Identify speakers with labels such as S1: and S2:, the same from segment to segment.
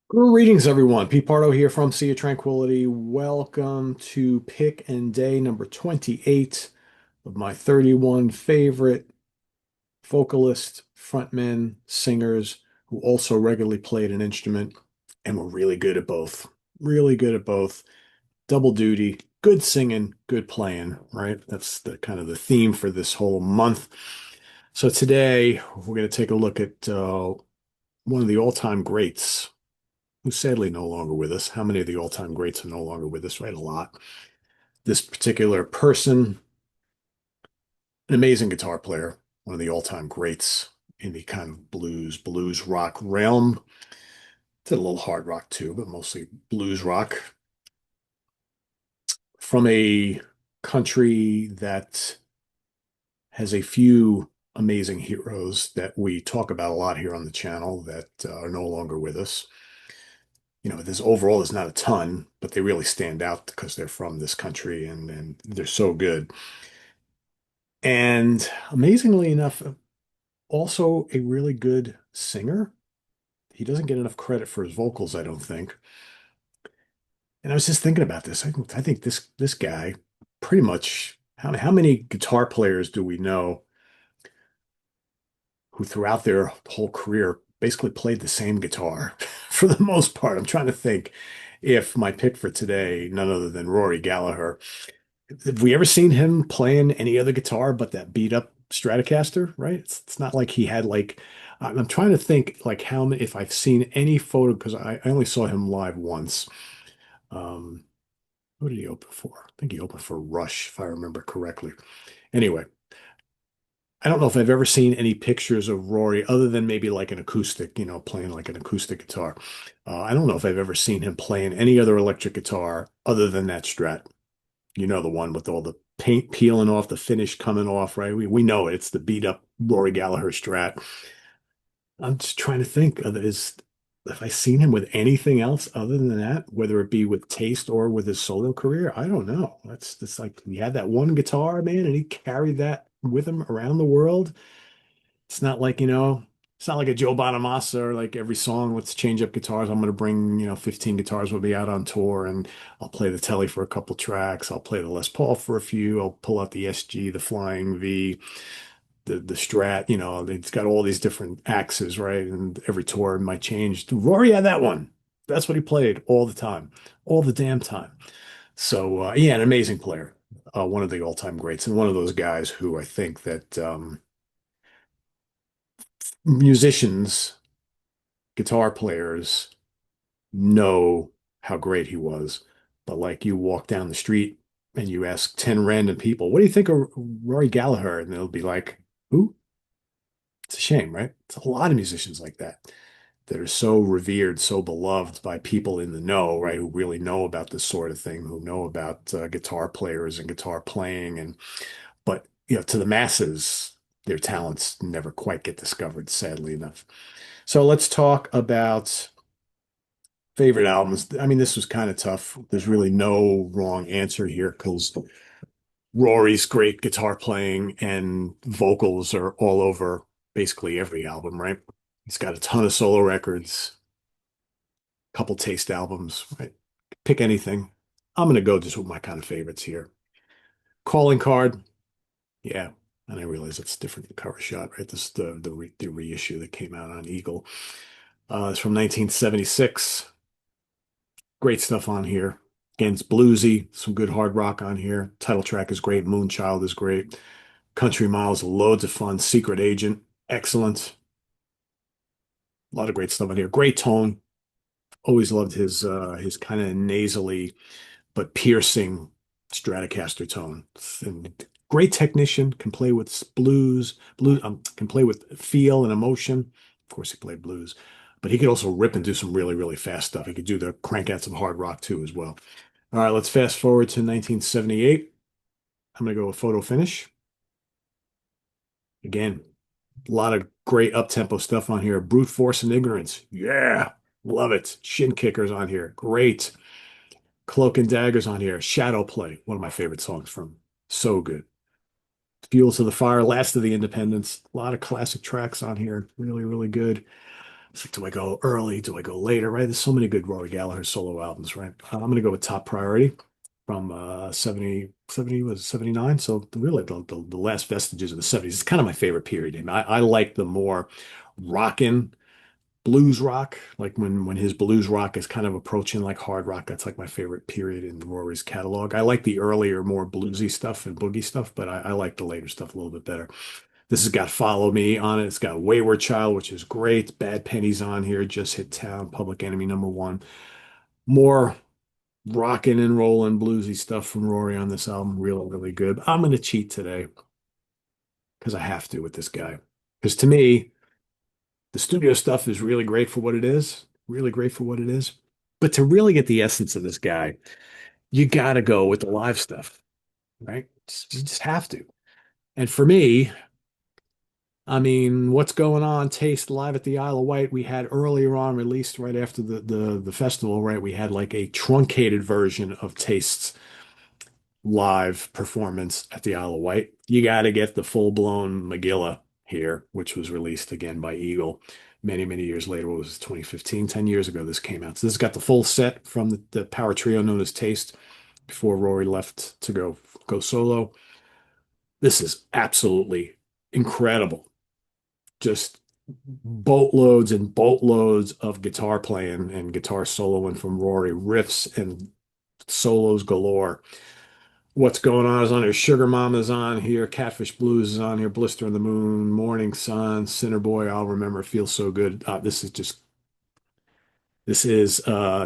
S1: Greetings, everyone. Pete Pardo here from Sea of Tranquility. Welcome to pick and day number 28 of my 31 favorite vocalist, frontmen, singers who also regularly played an instrument and were really good at both. Really good at both. Double duty, good singing, good playing, right? That's the kind of the theme for this whole month. So today we're going to take a look at one of the all-time greats who's sadly no longer with us. How many of the all-time greats are no longer with us, right? A lot. This particular person, an amazing guitar player, one of the all-time greats in the kind of blues rock realm. Did a little hard rock too, but mostly blues rock. From a country that has a few amazing heroes that we talk about a lot here on the channel that are no longer with us. There's overall there's not a ton, but they really stand out because they're from this country and they're so good. And amazingly enough, also a really good singer. He doesn't get enough credit for his vocals, I don't think. And I was just thinking about this. I think this guy pretty much how many guitar players do we know who throughout their whole career basically played the same guitar for the most part? I'm trying to think if my pick for today, none other than Rory Gallagher. Have we ever seen him playing any other guitar but that beat up Stratocaster, right? It's not like he had like, I'm trying to think like how many, if I've seen any photo, because I only saw him live once. Um, who did he open for? I think he opened for Rush, if I remember correctly. Anyway, I don't know if I've ever seen any pictures of Rory other than maybe like an acoustic, playing like an acoustic guitar. I don't know if I've ever seen him playing any other electric guitar other than that Strat. The one with all the paint peeling off, the finish coming off, right? We know it. It's the beat up Rory Gallagher Strat. I'm just trying to think of is if I seen him with anything else other than that, whether it be with Taste or with his solo career, I don't know. That's like he had that one guitar, man, and he carried that with him around the world. It's not like, it's not like a Joe Bonamassa or like every song, let's change up guitars. I'm going to bring, 15 guitars will be out on tour and I'll play the Telly for a couple tracks. I'll play the Les Paul for a few. I'll pull out the SG, the Flying V, the Strat, it's got all these different axes, right? And every tour might change. Rory had that one. That's what he played all the time, all the damn time. So, yeah, an amazing player, one of the all-time greats and one of those guys who I think that, musicians, guitar players know how great he was. But like you walk down the street and you ask 10 random people, what do you think of Rory Gallagher? And they'll be like, who? It's a shame, right? It's a lot of musicians like that are so revered, so beloved by people in the know, right? Who really know about this sort of thing, who know about guitar players and guitar playing. But, to the masses, their talents never quite get discovered, sadly enough. So let's talk about favorite albums. I mean, this was kind of tough. There's really no wrong answer here because Rory's great guitar playing and vocals are all over basically every album, right? He's got a ton of solo records, a couple taste albums, right? Pick anything. I'm gonna go just with my kind of favorites here. Calling Card, yeah. And I realize it's different than Cover Shot, right? This is the reissue that came out on Eagle. It's from 1976. Great stuff on here. Again, it's bluesy, some good hard rock on here. Title track is great. Moonchild is great. Country Miles, loads of fun. Secret Agent, excellent. A lot of great stuff on here. Great tone. Always loved his kind of nasally but piercing Stratocaster tone. And great technician, can play with blues, can play with feel and emotion. Of course, he played blues, but he could also rip and do some really, really fast stuff. He could do the crank out some hard rock too as well. All right, let's fast forward to 1978. I'm going to go with Photo Finish. Again, a lot of great up-tempo stuff on here. Brute Force and Ignorance. Yeah, love it. Shin Kickers on here. Great. Cloak and Daggers on here. Shadow Play. One of my favorite songs from. So good. Fuel to the Fire. Last of the Independents. A lot of classic tracks on here. Really, really good. It's like, do I go early? Do I go later? Right? There's so many good Rory Gallagher solo albums, right? I'm going to go with Top Priority from 70 was 79. So really the last vestiges of the 70s. It's kind of my favorite period. I like the more rockin' blues rock, like when his blues rock is kind of approaching like hard rock. That's like my favorite period in Rory's catalog. I like the earlier, more bluesy stuff and boogie stuff, but I like the later stuff a little bit better. This has got Follow Me on it. It's got Wayward Child, which is great. Bad Pennies on here. Just Hit Town. Public Enemy #1. More rocking and rolling bluesy stuff from Rory on this album. Really, really good. I'm going to cheat today because I have to with this guy. Because to me, the studio stuff is really great for what it is. Really great for what it is. But to really get the essence of this guy, you got to go with the live stuff, right? You just have to. And for me, I mean, what's going on? Taste live at the Isle of Wight. We had earlier on released right after the festival, right? We had like a truncated version of Taste's live performance at the Isle of Wight. You got to get the full-blown Megillah here, which was released again by Eagle many, many years later. What was it, 2015? 10 years ago this came out. So this has got the full set from the power trio known as Taste before Rory left to go solo. This is absolutely incredible. Just boatloads and boatloads of guitar playing and guitar soloing from Rory, riffs and solos galore. What's going on is on here. Sugar Mama's on here. Catfish Blues is on here. Blister in the Moon, Morning Sun, Sinner Boy, I'll Remember, Feels So Good. This is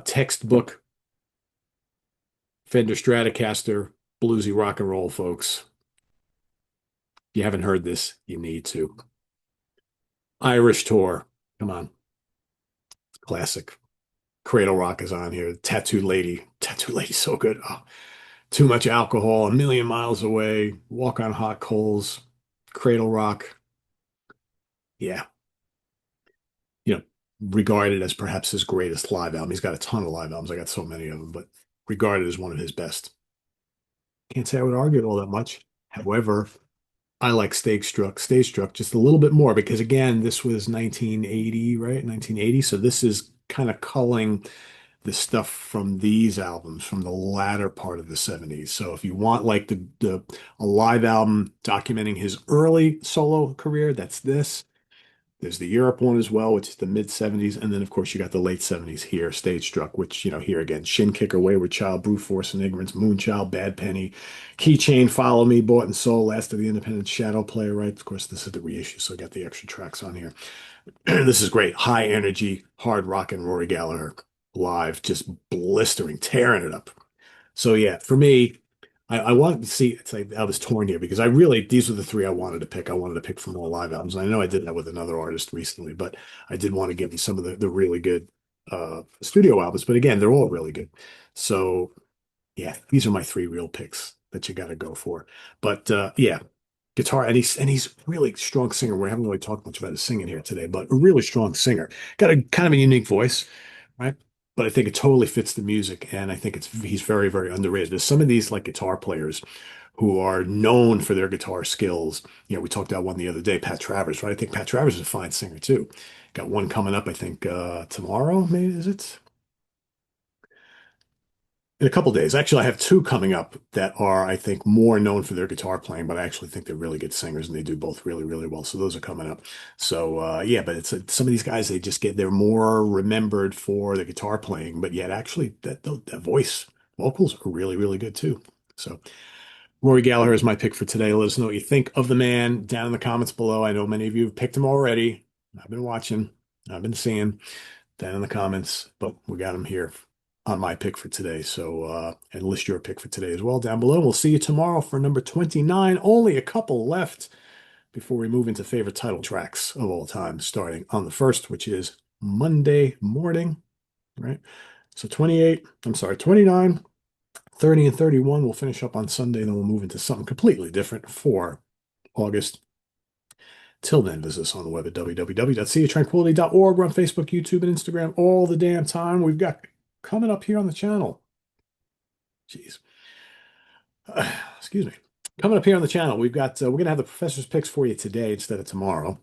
S1: textbook Fender Stratocaster bluesy rock and roll, folks. If you haven't heard this, you need to. Irish Tour. Come on. Classic. Cradle Rock is on here. Tattoo Lady. Tattoo Lady, so good. Oh, Too Much Alcohol, A Million Miles Away, Walk on Hot Coals, Cradle Rock. Yeah, you know, regarded as perhaps his greatest live album. He's got a ton of live albums. I got so many of them, but regarded as one of his best. Can't say I would argue it all that much. However, I like Stage Struck just a little bit more because again, this was 1980, right? 1980. So this is kind of culling the stuff from these albums from the latter part of the 70s. So if you want like the a live album documenting his early solo career, that's this. There's the Europe one as well, which is the mid 70s. And then, of course, you got the late 70s here, Stage Struck, which, here again, Shin Kicker, Wayward Child, Brute Force and Ignorance, Moonchild, Bad Penny, Keychain, Follow Me, Bought and Soul, Last of the Independent, Shadow Player, right? Of course, this is the reissue, so I got the extra tracks on here. This is great. High energy, hard rock and Rory Gallagher live, just blistering, tearing it up. So yeah, for me, I wanted to see. It's like I was torn here because these were the three I wanted to pick. I wanted to pick from all live albums. I know I did that with another artist recently, but I did want to give you some of the really good studio albums. But again, they're all really good. So yeah, these are my three real picks that you got to go for. But yeah, guitar, and he's really strong singer. We haven't really talked much about his singing here today, but a really strong singer. Got a kind of a unique voice, right? But I think it totally fits the music, and I think he's very, very underrated. There's some of these like guitar players who are known for their guitar skills. We talked about one the other day, Pat Travers, right? I think Pat Travers is a fine singer too. Got one coming up, I think tomorrow, maybe is it? In a couple days. Actually, I have two coming up that are, I think, more known for their guitar playing, but I actually think they're really good singers and they do both really, really well. So those are coming up. So yeah, but it's some of these guys, they're more remembered for the guitar playing, but yet actually that voice vocals are really, really good too. So Rory Gallagher is my pick for today. Let us know what you think of the man down in the comments below. I know many of you have picked him already. I've been watching, I've been seeing down in the comments, but we got him here on my pick for today. So, and list your pick for today as well down below. We'll see you tomorrow for number 29. Only a couple left before we move into favorite title tracks of all time, starting on the first, which is Monday Morning, right? So 29, 30, and 31. We'll finish up on Sunday, then we'll move into something completely different for August. Till then, visit us on the web at www.seatranquility.org. We're on Facebook, YouTube, and Instagram all the damn time. We've got coming up here on the channel. Jeez. Excuse me. Coming up here on the channel, we're going to have the professor's picks for you today instead of tomorrow.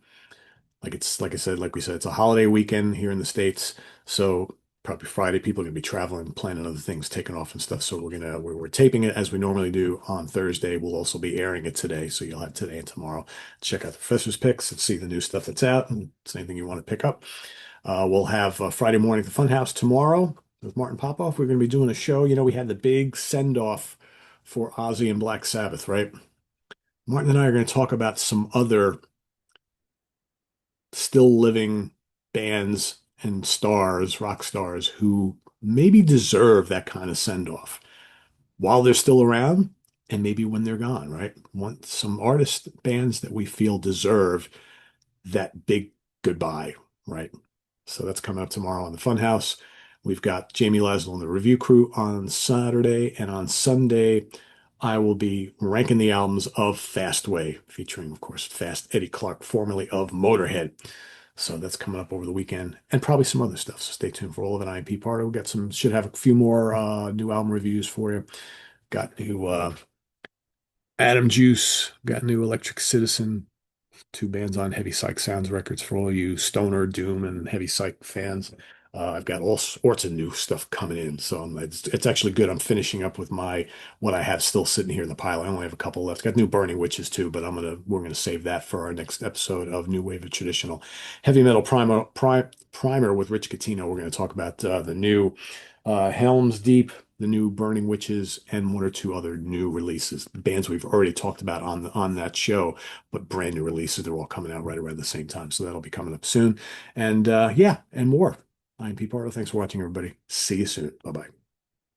S1: Like I said, like we said, it's a holiday weekend here in the States. So probably Friday, people are gonna be traveling, planning other things, taking off and stuff. So we're taping it as we normally do on Thursday. We'll also be airing it today. So you'll have today and tomorrow. Check out the professor's picks and see the new stuff that's out. And if it's anything you want to pick up. We'll have Friday morning at the Funhouse tomorrow with Martin Popoff. We're gonna be doing a show. You know, we had the big send-off for Ozzy and Black Sabbath, right? Martin and I are going to talk about some other still living bands and stars, rock stars, who maybe deserve that kind of send off while they're still around and maybe when they're gone, right? Want some artists, bands that we feel deserve that big goodbye, right? So that's coming up tomorrow on the Funhouse. We've got Jamie Laswell and the review crew on Saturday, and on Sunday, I will be ranking the albums of Fastway, featuring, of course, Fast Eddie Clark, formerly of Motorhead. So that's coming up over the weekend, and probably some other stuff. So stay tuned for all of it. I am Pete Pardo. Got some, should have a few more new album reviews for you. Got new Adam Juice, got new Electric Citizen, two bands on Heavy Psych Sounds Records for all you stoner, doom, and heavy psych fans. I've got all sorts of new stuff coming in, so it's actually good. I'm finishing up with my what I have still sitting here in the pile. I only have a couple left. Got new Burning Witches too, but we're gonna save that for our next episode of New Wave of Traditional Heavy Metal Primer with Rich Catino. We're gonna talk about the new Helms Deep, the new Burning Witches, and one or two other new releases. Bands we've already talked about on that show, but brand new releases. They're all coming out right around the same time. So that'll be coming up soon. And yeah, and more. I'm Pete Pardo. Thanks for watching, everybody. See you soon. Bye bye.